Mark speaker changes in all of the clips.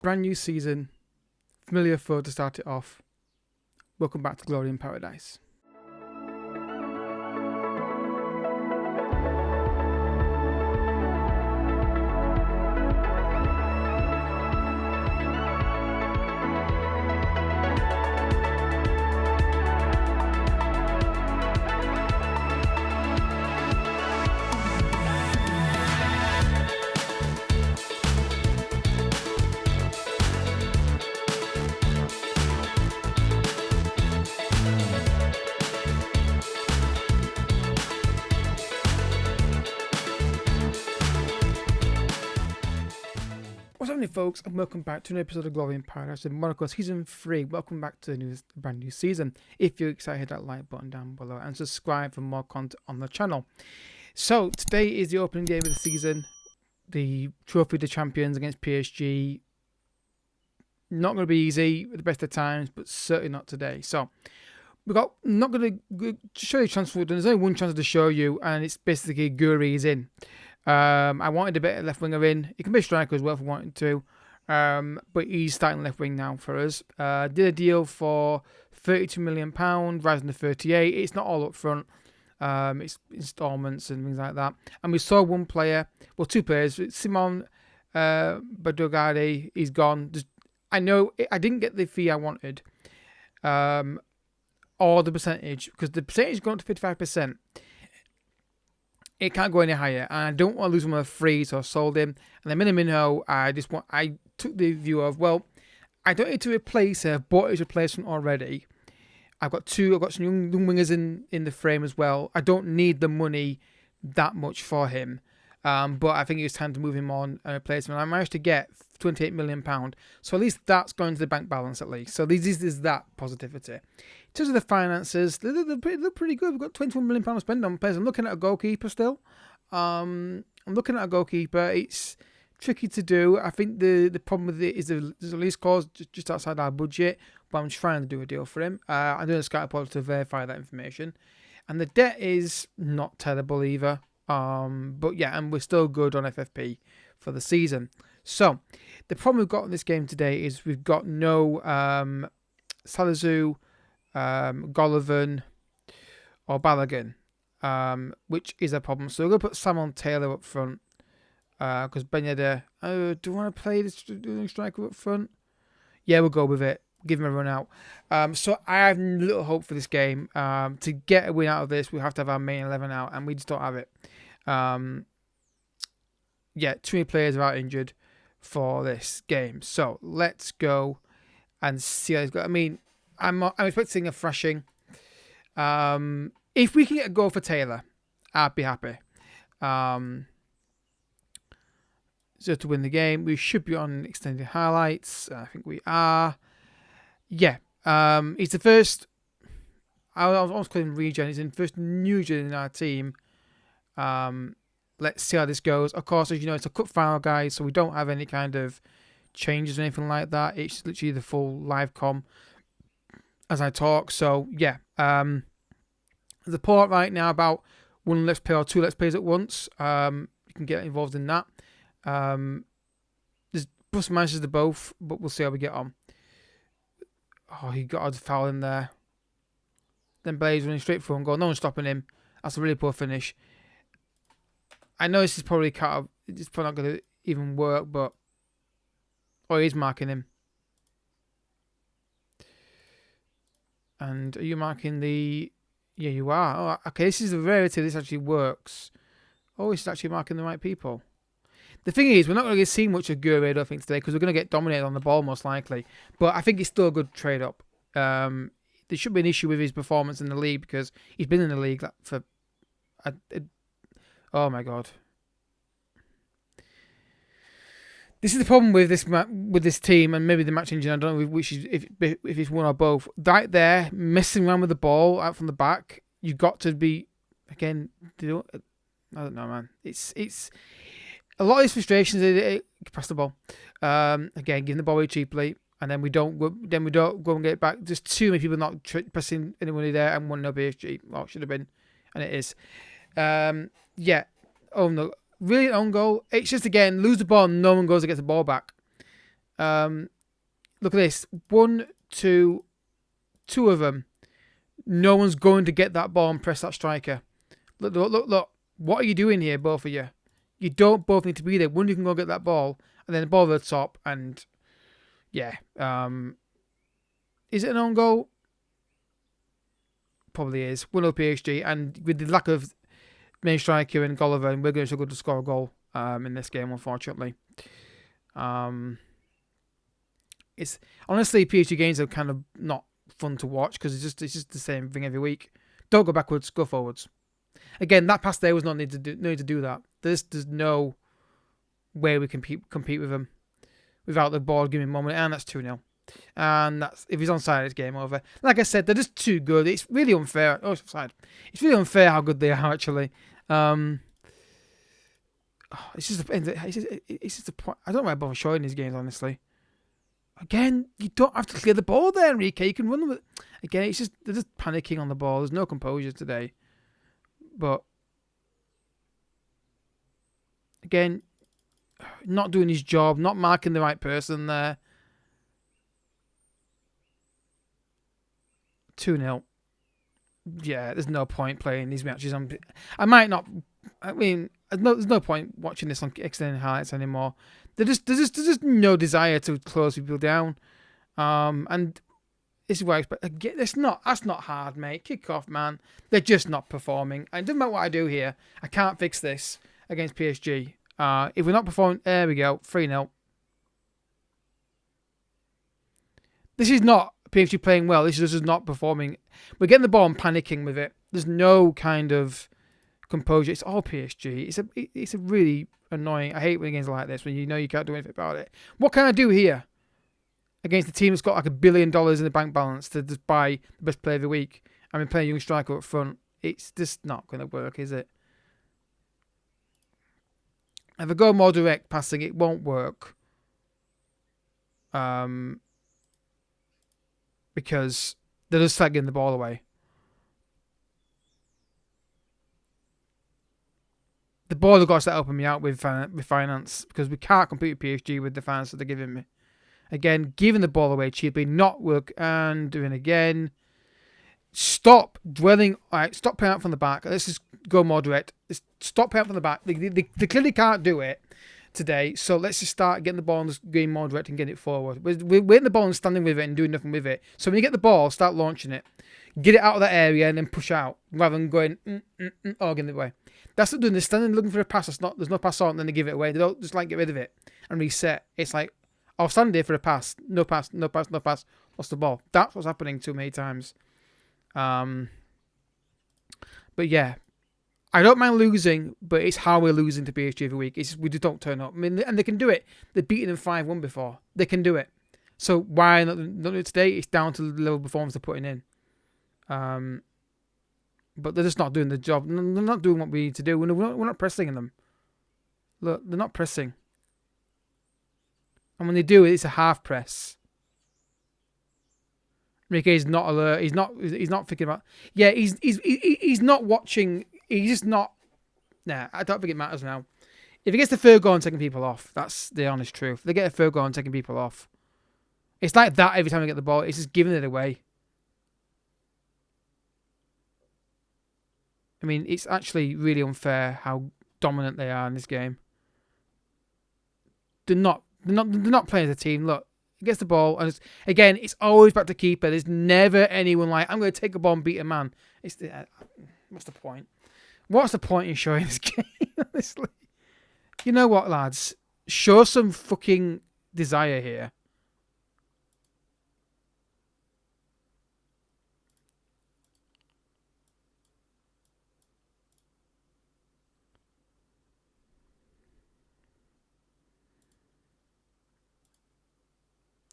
Speaker 1: Brand new season, familiar foe to start it off. Welcome back to Glory in Paradise. What's happening, folks, and welcome back to an episode of Glory in Paradise in Monaco Season 3. Welcome back to the brand new season. If you're excited, hit that like button down below and subscribe for more content on the channel. So, today is the opening game of the season. The Trophy of the Champions against PSG. Not going to be easy at the best of times, but certainly not today. So, not going to show you transfer. There's only one chance to show you, and it's basically Guri in. I wanted a bit of left winger in. He can be a striker as well if we wanted to. But he's starting left wing now for us. Did a deal for £32 million, rising to 38. It's not all up front. It's installments and things like that. And we saw one player, well, two players. Simon Badogari, he's gone. I know I didn't get the fee I wanted, or the percentage, because the percentage has gone up to 55%. It can't go any higher, and I don't want to lose him on a free, so I sold him. And then Minamino, I took the view of, well, I don't need to replace her, bought his replacement already. I've got some young wingers in the frame as well. I don't need the money that much for him, but I think it's time to move him on and replace him. And I managed to get £28 million, so at least that's going to the bank balance at least. So this is that positivity. In terms of the finances, they look pretty good. We've got £21 million to spend on players. I'm looking at a goalkeeper still. It's tricky to do. I think the problem with it is there's a lease clause just outside our budget, but I'm trying to do a deal for him. I'm doing a scout report to verify that information. And the debt is not terrible either. But yeah, and we're still good on FFP for the season. So, the problem we've got in this game today is we've got no Salazar, Golovin or Balogun, which is a problem. So we're going to put Simon Taylor up front because Ben Yedder, do you want to play this striker up front? Yeah, we'll go with it. Give him a run out. So I have little hope for this game. To get a win out of this, we have to have our main 11 out, and we just don't have it. Too many players are out injured for this game. So let's go and see how it's got. I mean, I'm expecting a thrashing. If we can get a goal for Taylor, I'd be happy. So to win the game, we should be on extended highlights. I think we are. Yeah. He's the first. I was calling him regen. He's the first new gen in our team. Let's see how this goes. Of course, as you know, it's a cup final, guys, so we don't have any kind of changes or anything like that. It's literally the full live com as I talk. So yeah, the report right now about one let's play or two let's plays at once. You can get involved in that. There's plus and minuses to both, but we'll see how we get on. Oh, he got a foul in there. Then Blaze running straight through and goal. No one's stopping him. That's a really poor finish. I know this is probably it's probably not going to even work, but he's marking him. And are you marking the? Yeah, you are. Oh, okay, this is a rarity. This actually works. Oh, it's actually marking the right people. The thing is, we're not going to see much of Gure, I don't think, today, because we're going to get dominated on the ball most likely. But I think it's still a good trade up. There should be an issue with his performance in the league because he's been in the league for. Oh my god! This is the problem with this team, and maybe the match engine. I don't know which is if it's one or both. Right there, messing around with the ball out from the back. You got to be again. I don't know, man. It's a lot of these frustrations. Pass the ball again, giving the ball away cheaply, and then we don't go and get it back. There's too many people not pressing anybody there, and 1-0 PSG. Well, it should have been, and it is. Yeah. Oh no. Really own goal. It's just again lose the ball and no one goes to get the ball back. Look at this. Two of them. No one's going to get that ball and press that striker. Look. What are you doing here, both of you? You don't both need to be there. One, you can go get that ball, and then the ball at the top, and yeah. Is it an own goal? Probably is. 1-0 PSG, and with the lack of main striker and Gulliver, we're going to struggle to score a goal in this game, unfortunately. It's honestly, PSG games are kind of not fun to watch because it's just the same thing every week. Don't go backwards, go forwards. Again, that pass there was not need to do that. There's no way we can compete with them without the ball giving moment, and that's 2-0. And that's if he's onside, it's game over. Like I said, they're just too good. It's really unfair. Oh, it's offside. It's really unfair how good they are actually. It's just a point. I don't know why I bother showing these games, honestly. Again, you don't have to clear the ball there, Enrique. You can run with it. Again, it's just they're just panicking on the ball. There's no composure today. But again, not doing his job, not marking the right person there. 2-0. Yeah, there's no point playing these matches on. I might not. I mean, there's no point watching this on extended highlights anymore. There's just no desire to close people down. And this is what I expect. Again, that's not hard, mate. Kick off, man. They're just not performing. And it doesn't matter what I do here. I can't fix this against PSG. If we're not performing, there we go. 3-0. This is not PSG playing well. This is just not performing. We're getting the ball and panicking with it. There's no kind of composure. It's all PSG. It's a really annoying. I hate when games like this when you know you can't do anything about it. What can I do here against a team that's got like $1 billion in the bank balance to just buy the best player of the week? I mean, playing a young striker up front. It's just not going to work, is it? If I go more direct passing, it won't work. Because they're just slagging the ball away. The ball has got to start helping me out with finance because we can't compete with PSG with the finance that they're giving me. Again, giving the ball away cheaply, not work, and doing again. Stop dwelling. All right, stop playing out from the back. Let's just go more direct. Stop playing out from the back. They clearly can't do it today, so let's just start getting the ball and just going more direct and getting it forward. We're getting the ball and standing with it and doing nothing with it. So when you get the ball, start launching it. Get it out of that area and then push out rather than going or getting it away. That's what they're doing. They're standing looking for a pass. There's no pass on, and then they give it away. They don't just like get rid of it and reset. It's like, I'll stand here for a pass. No pass. Lost the ball. That's what's happening too many times. But yeah, I don't mind losing, but it's how we're losing to PSG every week. We just don't turn up. I mean, and they can do it. They've beaten them 5-1 before. They can do it. So why not do it today? It's down to the level of performance they're putting in. But they're just not doing the job. They're not doing what we need to do. We're not pressing them. Look, they're not pressing. And when they do it, it's a half press. Enrique's not alert. He's not thinking about. Yeah, he's not watching. He's just not. Nah, I don't think it matters now. If he gets the third goal and taking people off, that's the honest truth. If they get a third goal and taking people off, it's like that every time we get the ball. It's just giving it away. I mean, it's actually really unfair how dominant they are in this game. They're not playing as a team. Look, he gets the ball, and it's always back to keeper. There's never anyone like, I'm going to take a ball and beat a man. What's the point? What's the point in showing this game? Honestly, you know what, lads? Show some fucking desire here.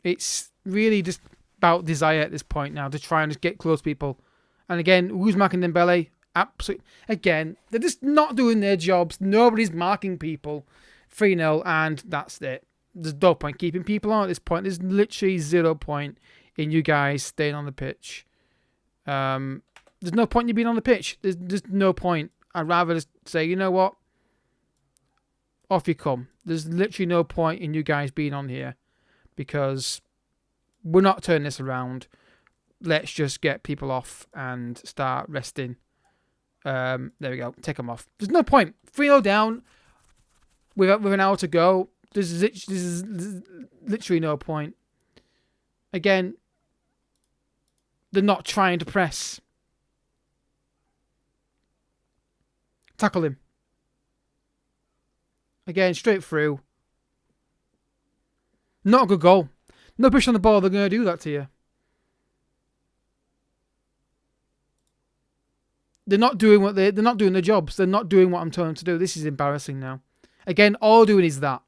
Speaker 1: It's really just about desire at this point now to try and just get close people. And again, who's marking Dembele? Absolutely. Again, they're just not doing their jobs. Nobody's marking people. 3-0, and that's it. There's no point keeping people on at this point. There's literally 0 point in you guys staying on the pitch. There's no point in you being on the pitch. There's just no point. I'd rather just say, you know what? Off you come. There's literally no point in you guys being on here. because we're not turning this around. Let's just get people off and start resting. There we go. Take them off. There's no point. 3-0 down with an hour to go. There's literally no point. Again, they're not trying to press. Tackle him. Again, straight through. Not a good goal. No push on the ball. They're going to do that to you. They're not doing they're not doing their jobs. They're not doing what I'm telling them to do. This is embarrassing now. Again, all doing is that.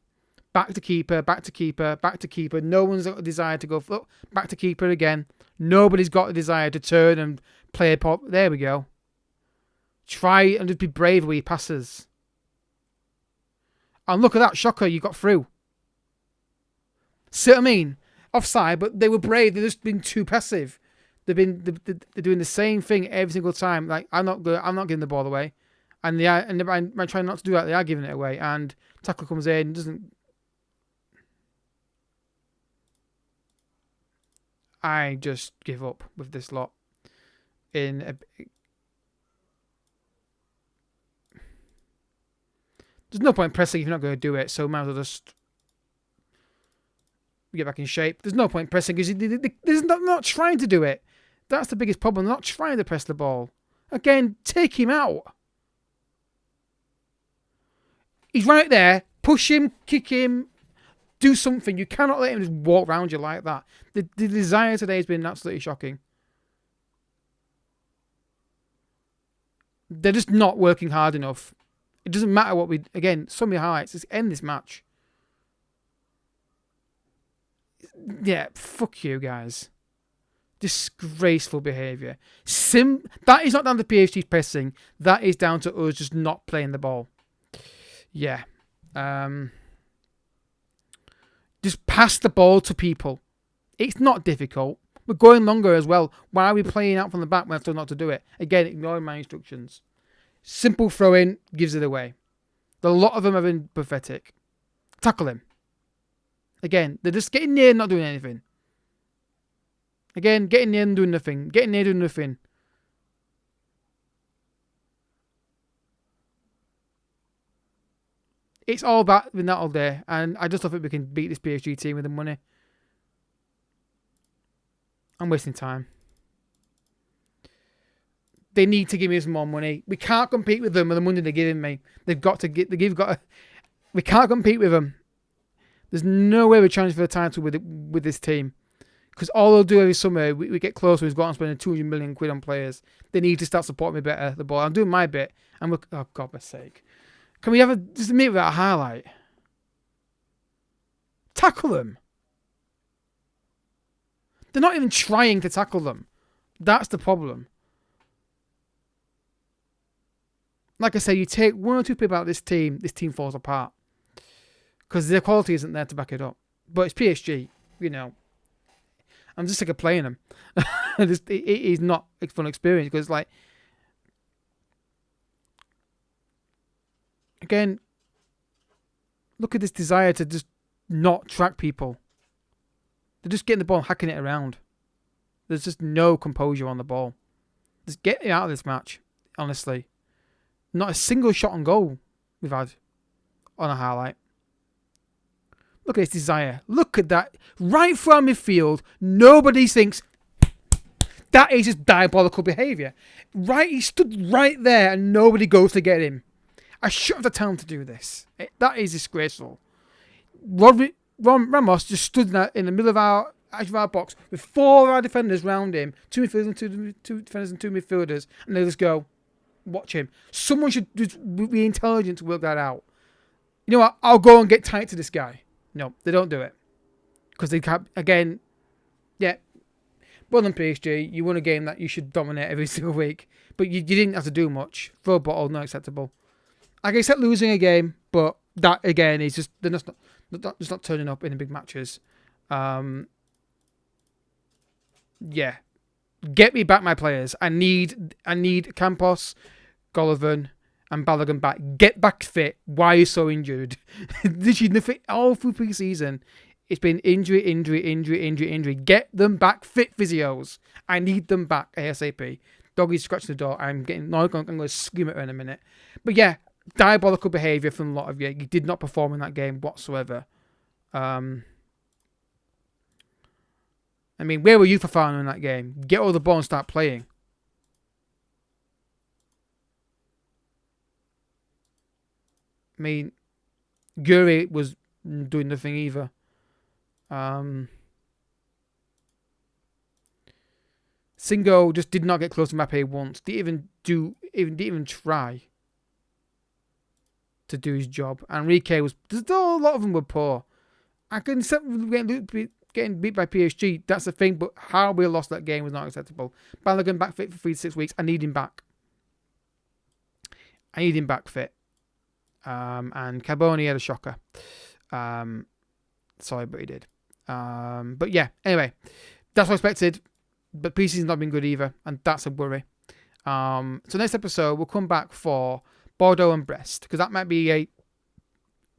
Speaker 1: Back to keeper, back to keeper, back to keeper. No one's got a desire to go back to keeper again. Nobody's got a desire to turn and play a pop. There we go. Try and just be brave with your passes. And look at that, shocker, you got through. See what I mean? Offside, but they were brave. They've just been too passive. They're doing the same thing every single time. Like I'm not giving the ball away, and I'm trying not to do that. They are giving it away, and tackle comes in, doesn't. I just give up with this lot. There's no point pressing if you're not going to do it. So might as well just get back in shape. There's no point pressing because they're not trying to do it. That's the biggest problem. They're not trying to press the ball. Again, take him out. He's right there. Push him, kick him, do something. You cannot let him just walk around you like that. The desire today has been absolutely shocking. They're just not working hard enough. It doesn't matter what we... Again, some of the highlights. Let's end this match. Yeah, fuck you guys. Disgraceful behaviour. That is not down to PHG's pressing. That is down to us just not playing the ball. Yeah. Just pass the ball to people. It's not difficult. We're going longer as well. Why are we playing out from the back when I've told not to do it? Again, ignoring my instructions. Simple throw-in gives it away. A lot of them have been pathetic. Tackle him. Again, they're just getting near and not doing anything. Again, getting near and doing nothing. Getting near and doing nothing. It's all about with that all day. And I just don't think we can beat this PSG team with the money. I'm wasting time. They need to give me some more money. We can't compete with them with the money they're giving me. We can't compete with them. There's no way we're challenging for the title with this team. Because all they'll do every summer, we get closer, we've got to spend 200 million quid on players. They need to start supporting me better, the ball. I'm doing my bit. And oh, God, my sake. Can we have just a minute without a highlight? Tackle them. They're not even trying to tackle them. That's the problem. Like I say, you take one or two people out of this team falls apart. Because their quality isn't there to back it up. But it's PSG, you know. I'm just sick of playing them. It is not a fun experience because, like, again, look at this desire to just not track people. They're just getting the ball and hacking it around. There's just no composure on the ball. Just get it out of this match, honestly. Not a single shot on goal we've had on a highlight. Look at his desire. Look at that. Right from midfield, nobody thinks that is just diabolical behaviour. Right, he stood right there and nobody goes to get him. I should have the time to do this. That is disgraceful. Ramos just stood in the middle of our box with 4 of our defenders round him, 2 midfielders and 2 defenders and 2 midfielders, and they just go, watch him. Someone should just be intelligent to work that out. You know what? I'll go and get tight to this guy. No, they don't do it. Because they can't, again, yeah, well done PSG. You won a game that you should dominate every single week. But you didn't have to do much. Throw a bottle, not acceptable. I can accept losing a game, but that, again, is just, they're just not turning up in the big matches. Yeah. Get me back my players. I need Campos, Golovin, and Balogun back. Get back fit. Why are you so injured? Did you nothing all through pre-season? It's been injury. Get them back fit, physios. I need them back ASAP. Doggy's scratching the door. I'm going to scream at her in a minute. But yeah, diabolical behaviour from a lot of you. You did not perform in that game whatsoever. I mean, where were you for fun in that game? Get all the ball and start playing. I mean, Guri was doing nothing either. Singo just did not get close to Mbappe once. Didn't even try to do his job. Enrique was. A lot of them were poor. I can accept getting beat by PSG. That's the thing. But how we lost that game was not acceptable. Balogun back fit for 3 to 6 weeks. I need him back. Fit. And Carboni had a shocker. Sorry, but he did. But yeah, anyway, that's what I expected. But PC's not been good either, and that's a worry. So next episode, we'll come back for Bordeaux and Brest, because that might be a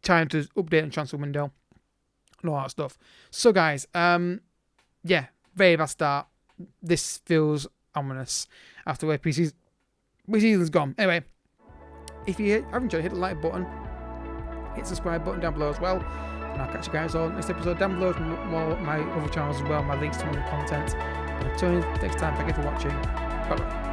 Speaker 1: time to update on transfer window and all that stuff. So guys, yeah, very bad start. This feels ominous after where season's gone. Anyway, if you have enjoyed, hit the like button, hit the subscribe button down below as well, and I'll catch you guys on next episode down below for more my other channels as well, my links to more content. Until next time, thank you for watching. Bye bye.